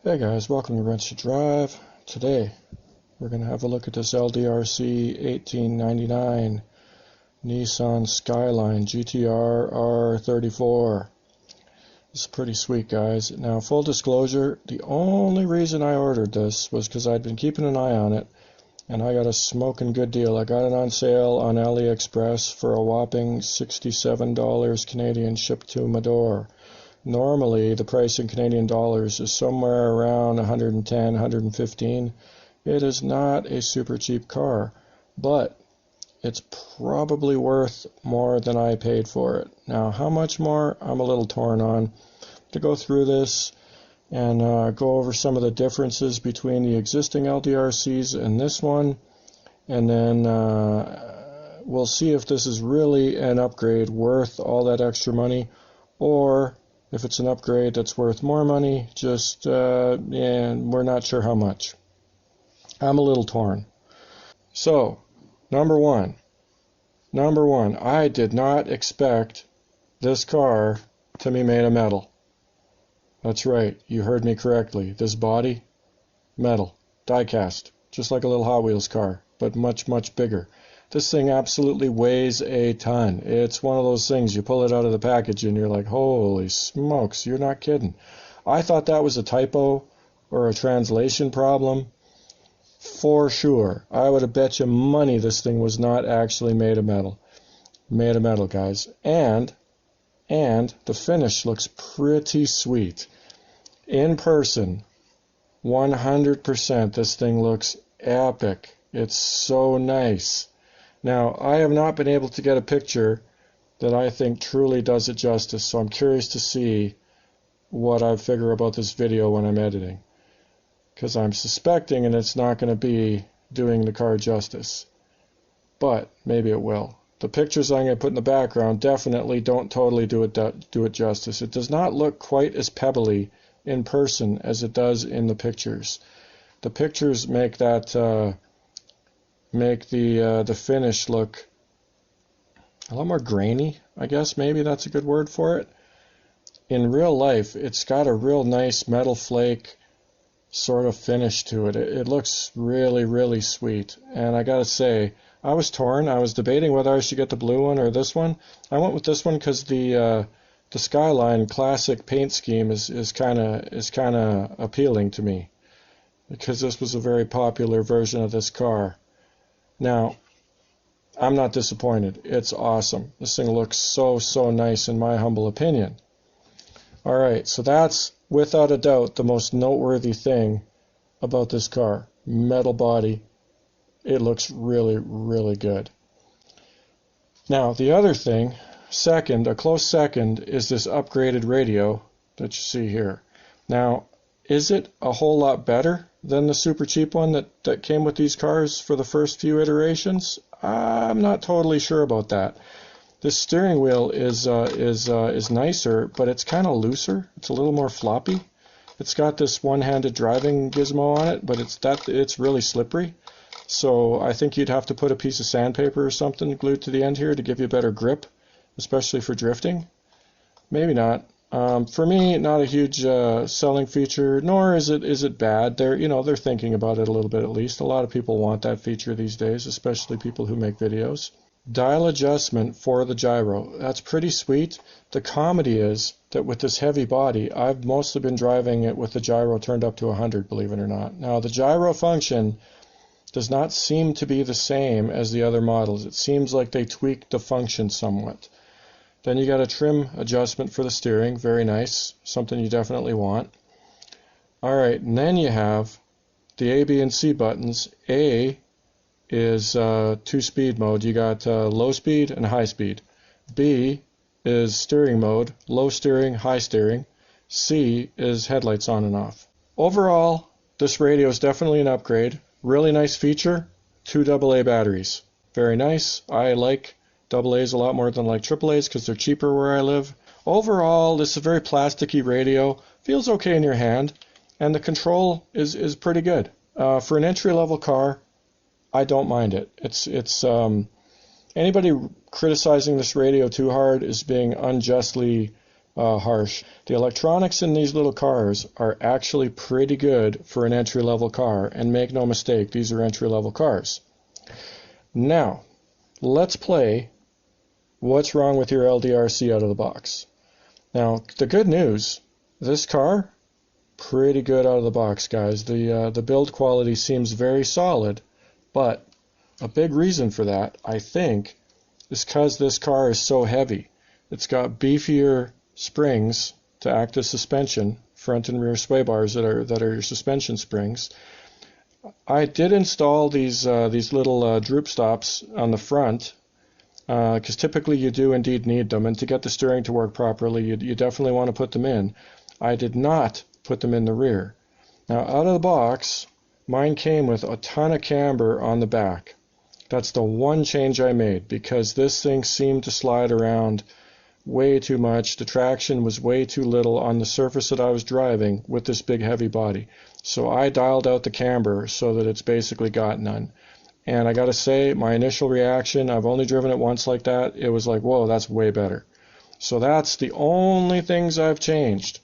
Hey guys, welcome to Rents to Drive. Today we're going to have a look at this LDRC 1899 Nissan Skyline GTR R34. This is pretty sweet, guys. Now, full disclosure, the only reason I ordered this was because I'd been keeping an eye on it, and I got a smoking good deal. I got it on sale on AliExpress for a whopping $67 Canadian shipped to my door. Normally, the price in Canadian dollars is somewhere around 110, 115. It is not a super cheap car, but it's probably worth more than I paid for it. Now, how much more? I'm a little torn on. To go through this and go over some of the differences between the existing LDRCs and this one, and then we'll see if this is really an upgrade worth all that extra money, or if it's an upgrade that's worth more money, and we're not sure how much. I'm a little torn. So, number one, I did not expect this car to be made of metal. That's right, you heard me correctly. This body, metal, die-cast, just like a little Hot Wheels car, but much, much bigger. This thing absolutely weighs a ton. It's one of those things, you pull it out of the package and you're like, holy smokes, you're not kidding. I thought that was a typo or a translation problem. For sure. I would have bet you money this thing was not actually made of metal. Made of metal, guys. And the finish looks pretty sweet. In person, 100% this thing looks epic. It's so nice. Now, I have not been able to get a picture that I think truly does it justice, so I'm curious to see what I figure about this video when I'm editing. Because I'm suspecting and it's not going to be doing the car justice. But maybe it will. The pictures I'm going to put in the background definitely don't totally do it justice. It does not look quite as pebbly in person as it does in the pictures. The pictures make that make the finish look a lot more grainy, I guess. Maybe that's a good word for it. In real life, it's got a real nice metal flake sort of finish to it. It looks really, really sweet. And I gotta say, I was torn. I was debating whether I should get the blue one or this one. I went with this one because the Skyline classic paint scheme is kind of appealing to me, because this was a very popular version of this car. Now, I'm not disappointed. It's awesome. This thing looks so nice in my humble opinion. Alright, so that's without a doubt the most noteworthy thing about this car. Metal body. It looks really, really good. Now, the other thing, a close second, is this upgraded radio that you see here. Now, is it a whole lot better than the super cheap one that came with these cars for the first few iterations? I'm not totally sure about that. This steering wheel is nicer, but it's kind of looser. It's a little more floppy. It's got this one-handed driving gizmo on it, but it's really slippery. So I think you'd have to put a piece of sandpaper or something glued to the end here to give you better grip, especially for drifting. Maybe not. For me, not a huge selling feature, nor is it bad. They're thinking about it a little bit at least. A lot of people want that feature these days, especially people who make videos. Dial adjustment for the gyro. That's pretty sweet. The comedy is that with this heavy body, I've mostly been driving it with the gyro turned up to 100, believe it or not. Now, the gyro function does not seem to be the same as the other models. It seems like they tweaked the function somewhat. Then you got a trim adjustment for the steering. Very nice. Something you definitely want. Alright, and then you have the A, B, and C buttons. A is two-speed mode. You got low speed and high speed. B is steering mode, low steering, high steering. C is headlights on and off. Overall, this radio is definitely an upgrade. Really nice feature. 2 AA batteries. Very nice. I like AA's a lot more than I like AAA's because they're cheaper where I live. Overall, this is a very plasticky radio. Feels okay in your hand, and the control is pretty good. For an entry-level car, I don't mind it. It's anybody criticizing this radio too hard is being unjustly harsh. The electronics in these little cars are actually pretty good for an entry-level car, and make no mistake, these are entry-level cars. Now, let's play what's wrong with your LDRC out of the box. Now, the good news, this car, pretty good out of the box, guys. The build quality seems very solid, but a big reason for that, I think, is because this car is so heavy. It's got beefier springs to act as suspension, front and rear sway bars that are your suspension springs. I did install these little droop stops on the front, because typically you do indeed need them, and to get the steering to work properly, you definitely want to put them in. I did not put them in the rear. Now, out of the box, mine came with a ton of camber on the back. That's the one change I made, because this thing seemed to slide around way too much. The traction was way too little on the surface that I was driving with this big heavy body. So I dialed out the camber so that it's basically got none. And I gotta say, my initial reaction, I've only driven it once like that, it was like, whoa, that's way better. So that's the only things I've changed.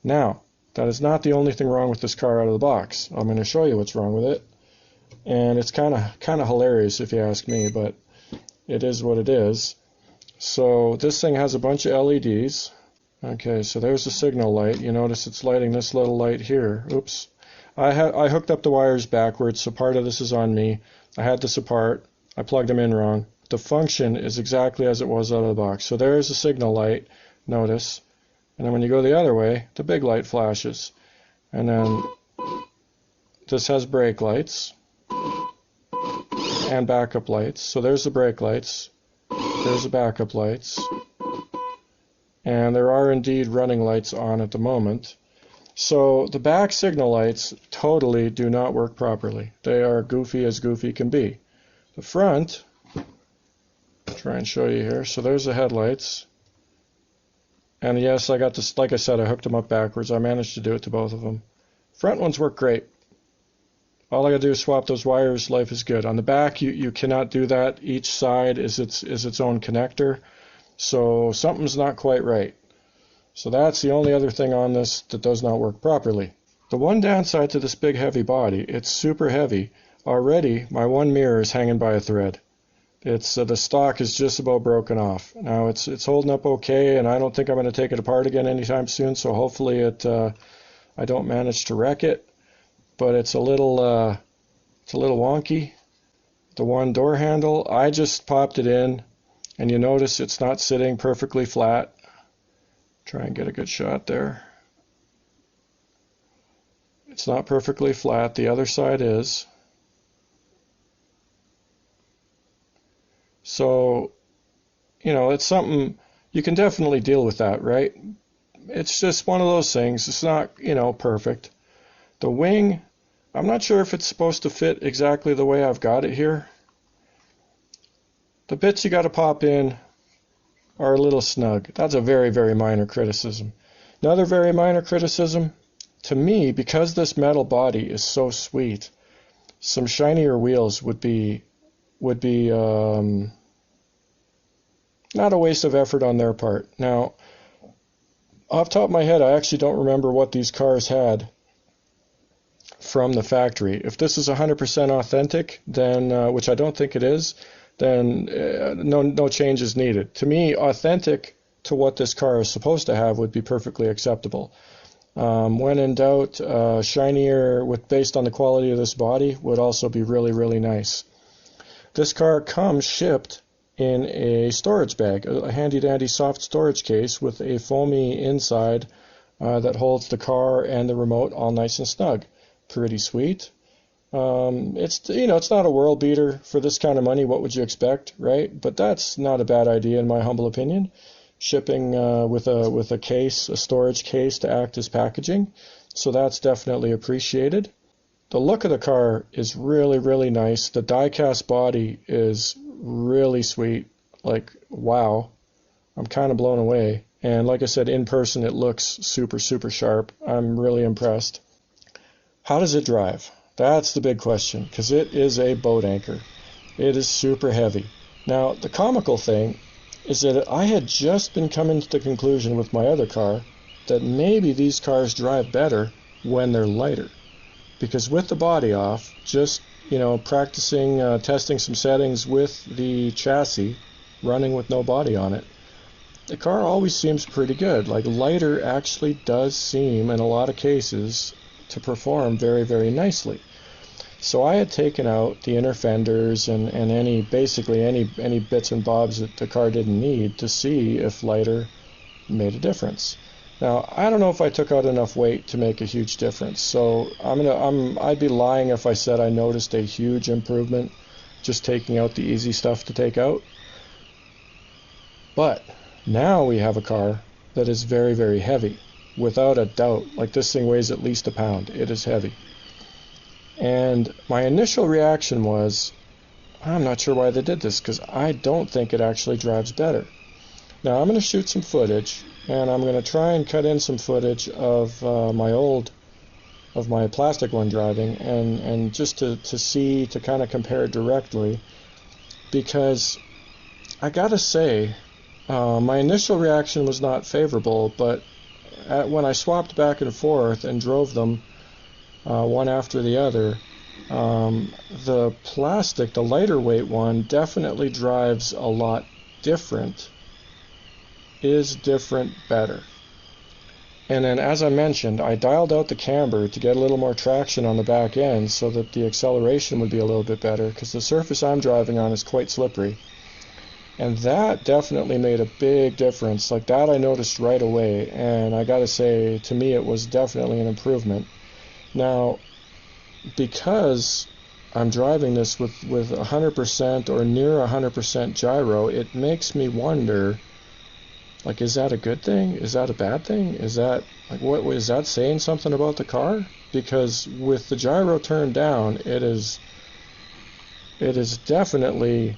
Now, that is not the only thing wrong with this car out of the box. I'm going to show you what's wrong with it. And it's kind of hilarious if you ask me, but it is what it is. So this thing has a bunch of LEDs. Okay, so there's the signal light. You notice it's lighting this little light here. Oops. I hooked up the wires backwards, so part of this is on me. I had this apart. I plugged them in wrong. The function is exactly as it was out of the box. So there's the signal light, notice. And then when you go the other way, the big light flashes. And then this has brake lights and backup lights. So there's the brake lights. There's the backup lights. And there are indeed running lights on at the moment. So the back signal lights totally do not work properly. They are goofy as goofy can be. The front, I'll try and show you here. So there's the headlights. And yes, I got this, like I said, I hooked them up backwards. I managed to do it to both of them. Front ones work great. All I gotta do is swap those wires, life is good. On the back, you cannot do that. Each side is its own connector. So something's not quite right. So that's the only other thing on this that does not work properly. The one downside to this big heavy body, it's super heavy. Already, my one mirror is hanging by a thread. It's the stock is just about broken off. Now it's holding up okay, and I don't think I'm going to take it apart again anytime soon. So hopefully I don't manage to wreck it. But it's a little wonky. The one door handle, I just popped it in, and you notice it's not sitting perfectly flat. Try and get a good shot there. It's not perfectly flat. The other side is. So, it's something, you can definitely deal with that, right? It's just one of those things. It's not, perfect. The wing, I'm not sure if it's supposed to fit exactly the way I've got it here. The bits you got to pop in are a little snug. That's a very, very minor criticism. Another very minor criticism, to me, because this metal body is so sweet, some shinier wheels would be not a waste of effort on their part. Now, off the top of my head, I actually don't remember what these cars had from the factory. If this is 100% authentic, then which I don't think it is, then no change is needed. To me, authentic to what this car is supposed to have would be perfectly acceptable. When in doubt, shinier based on the quality of this body would also be really, really nice. This car comes shipped in a storage bag, a handy-dandy soft storage case with a foamy inside that holds the car and the remote all nice and snug. Pretty sweet. It's not a world beater for this kind of money. What would you expect, right? But that's not a bad idea in my humble opinion. Shipping with a case, a storage case to act as packaging. So that's definitely appreciated. The look of the car is really, really nice. The diecast body is really sweet. Like, wow. I'm kind of blown away. And like I said, in person it looks super, super sharp. I'm really impressed. How does it drive? That's the big question, because it is a boat anchor. It is super heavy. Now, the comical thing is that I had just been coming to the conclusion with my other car that maybe these cars drive better when they're lighter. Because with the body off, just, practicing, testing some settings with the chassis, running with no body on it, the car always seems pretty good. Like, lighter actually does seem, in a lot of cases, to perform very, very nicely. So I had taken out the inner fenders and basically any bits and bobs that the car didn't need to see if lighter made a difference. Now, I don't know if I took out enough weight to make a huge difference. So I'd be lying if I said I noticed a huge improvement just taking out the easy stuff to take out. But now we have a car that is very, very heavy, without a doubt. Like, this thing weighs at least a pound. It is heavy. And my initial reaction was, I'm not sure why they did this, because I don't think it actually drives better. Now, I'm going to shoot some footage, and I'm going to try and cut in some footage of my plastic one driving, and just to see, to kind of compare directly, because I gotta say, my initial reaction was not favorable, but when I swapped back and forth and drove them one after the other, the plastic, the lighter weight one, definitely drives a lot different, is different better. And then, as I mentioned, I dialed out the camber to get a little more traction on the back end so that the acceleration would be a little bit better, because the surface I'm driving on is quite slippery. And that definitely made a big difference. Like, that I noticed right away, and I gotta say, to me it was definitely an improvement. Now, because I'm driving this with 100% or near 100% gyro, it makes me wonder, like, is that a good thing? Is that a bad thing? Is that, like, what is that saying something about the car? Because with the gyro turned down, it is definitely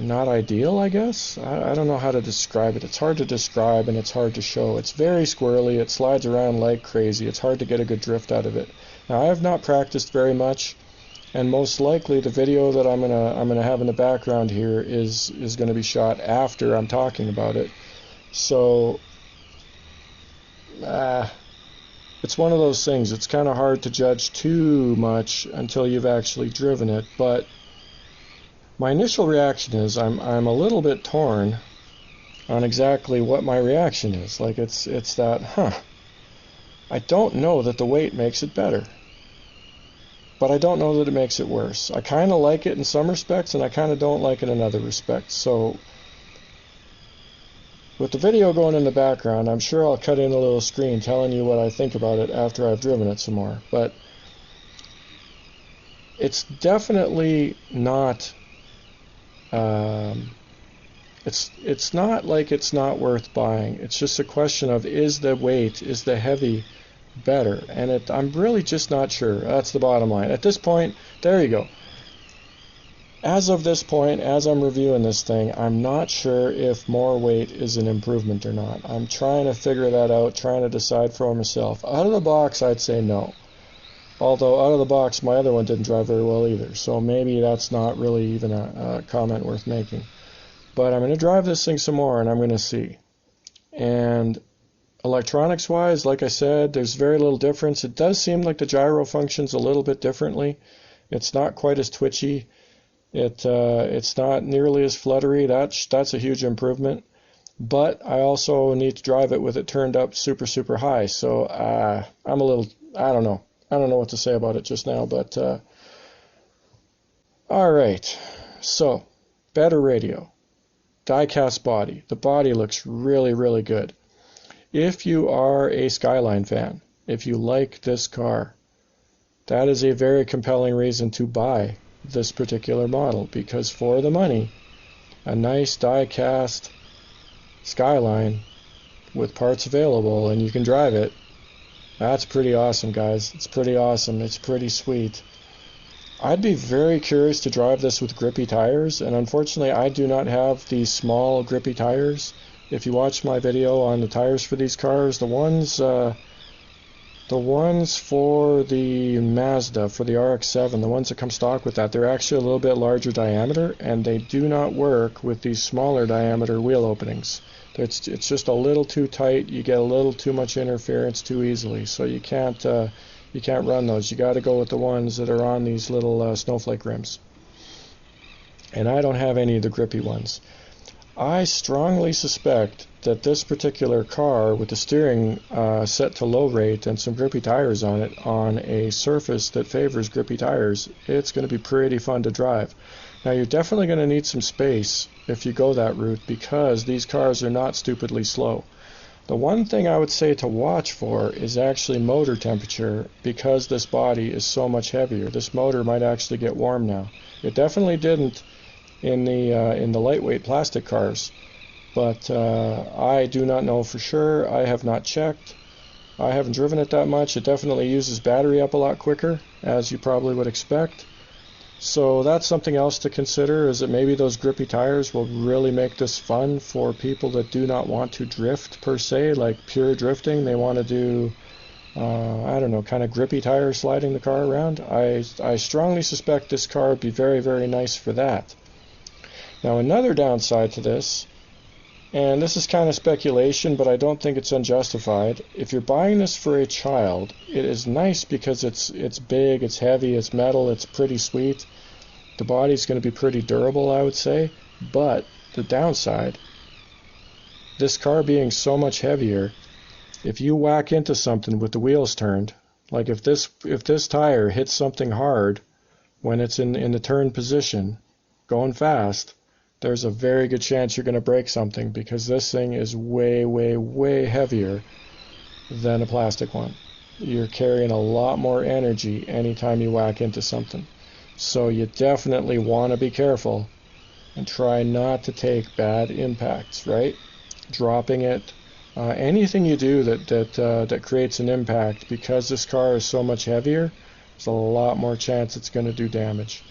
not ideal, I guess. I don't know how to describe it. It's hard to describe and it's hard to show. It's very squirrely. It slides around like crazy. It's hard to get a good drift out of it. Now, I have not practiced very much, and most likely the video that I'm gonna have in the background here is gonna be shot after I'm talking about it. So it's one of those things. It's kind of hard to judge too much until you've actually driven it, but my initial reaction is I'm a little bit torn on exactly what my reaction is. Like, it's that, I don't know that the weight makes it better, but I don't know that it makes it worse. I kind of like it in some respects, and I kind of don't like it in other respects. So with the video going in the background, I'm sure I'll cut in a little screen telling you what I think about it after I've driven it some more. But it's definitely not... it's not like it's not worth buying. It's just a question of, is the weight, is the heavy better? And I'm really just not sure. That's the bottom line. At this point, there you go. As of this point, as I'm reviewing this thing, I'm not sure if more weight is an improvement or not. I'm trying to figure that out, trying to decide for myself. Out of the box, I'd say no. Although out of the box, my other one didn't drive very well either, so maybe that's not really even a comment worth making. But I'm going to drive this thing some more, and I'm going to see. And electronics-wise, like I said, there's very little difference. It does seem like the gyro functions a little bit differently. It's not quite as twitchy. It's not nearly as fluttery. That's a huge improvement. But I also need to drive it with it turned up super, super high. So I'm a little, I don't know what to say about it just now, but all right. So, better radio, diecast body. The body looks really, really good. If you are a Skyline fan, if you like this car, that is a very compelling reason to buy this particular model, because for the money, a nice diecast Skyline with parts available and you can drive it, that's pretty awesome, guys. It's pretty awesome. It's pretty sweet. I'd be very curious to drive this with grippy tires, and unfortunately I do not have these small grippy tires. If you watch my video on the tires for these cars, the ones The ones for the Mazda, for the RX-7, the ones that come stock with that, they're actually a little bit larger diameter, and they do not work with these smaller diameter wheel openings. It's just a little too tight. You get a little too much interference too easily, so you can't run those. You got to go with the ones that are on these little snowflake rims. And I don't have any of the grippy ones. I strongly suspect that this particular car with the steering set to low rate and some grippy tires on it, on a surface that favors grippy tires, it's going to be pretty fun to drive. Now you're definitely going to need some space if you go that route, because these cars are not stupidly slow. The one thing I would say to watch for is actually motor temperature, because this body is so much heavier. This motor might actually get warm now. It definitely didn't in the lightweight plastic cars, but I do not know for sure. I have not checked. I haven't driven it that much. It definitely uses battery up a lot quicker, as you probably would expect. So that's something else to consider, is that maybe those grippy tires will really make this fun for people that do not want to drift per se, like pure drifting. They want to do I don't know, kind of grippy tire sliding the car around. I strongly suspect this car would be very, very nice for that. Now another downside to this, and this is kind of speculation, but I don't think it's unjustified. If you're buying this for a child, it is nice because it's big, it's heavy, it's metal, it's pretty sweet. The body's going to be pretty durable, I would say. But the downside, this car being so much heavier, if you whack into something with the wheels turned, like if this tire hits something hard when it's in the turn position, going fast, there's a very good chance you're going to break something, because this thing is way, way, way heavier than a plastic one. You're carrying a lot more energy anytime you whack into something. So you definitely want to be careful and try not to take bad impacts, right? Dropping it, anything you do that creates an impact, because this car is so much heavier, there's a lot more chance it's going to do damage.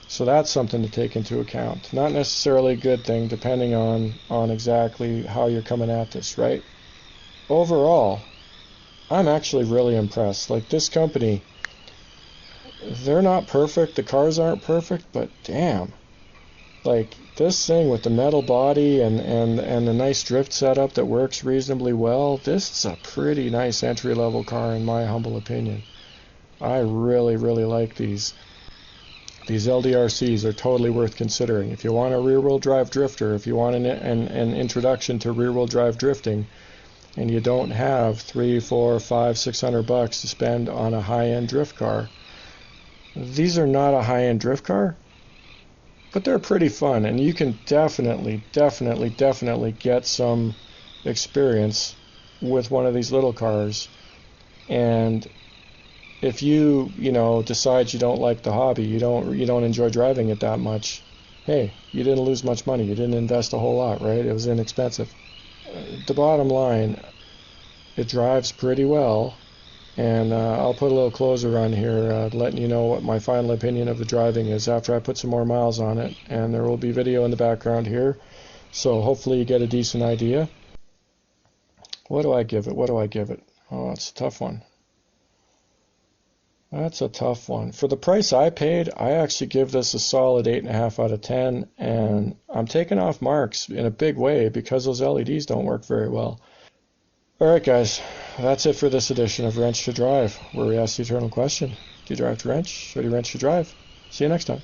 So that's something to take into account. Not necessarily a good thing, depending on exactly how you're coming at this, right? Overall, I'm actually really impressed. Like, this company, they're not perfect, the cars aren't perfect, but damn. Like, this thing with the metal body and the nice drift setup that works reasonably well, this is a pretty nice entry-level car in my humble opinion. I really, really like these. These LDRCs are totally worth considering. If you want a rear-wheel drive drifter, if you want an introduction to rear-wheel drive drifting, and you don't have $300, $400, $500, $600 to spend on a high-end drift car, these are not a high-end drift car, but they're pretty fun, and you can definitely get some experience with one of these little cars. And if you decide you don't like the hobby, you don't enjoy driving it that much, hey, you didn't lose much money. You didn't invest a whole lot, right? It was inexpensive. The bottom line, it drives pretty well, and I'll put a little closer on here, letting you know what my final opinion of the driving is after I put some more miles on it, and there will be video in the background here, so hopefully you get a decent idea. What do I give it? Oh, that's a tough one. That's a tough one. For the price I paid, I actually give this a solid 8.5 out of 10, and I'm taking off marks in a big way because those LEDs don't work very well. Alright guys, that's it for this edition of Wrench to Drive, where we ask the eternal question: do you drive to wrench, or do you wrench to drive? See you next time.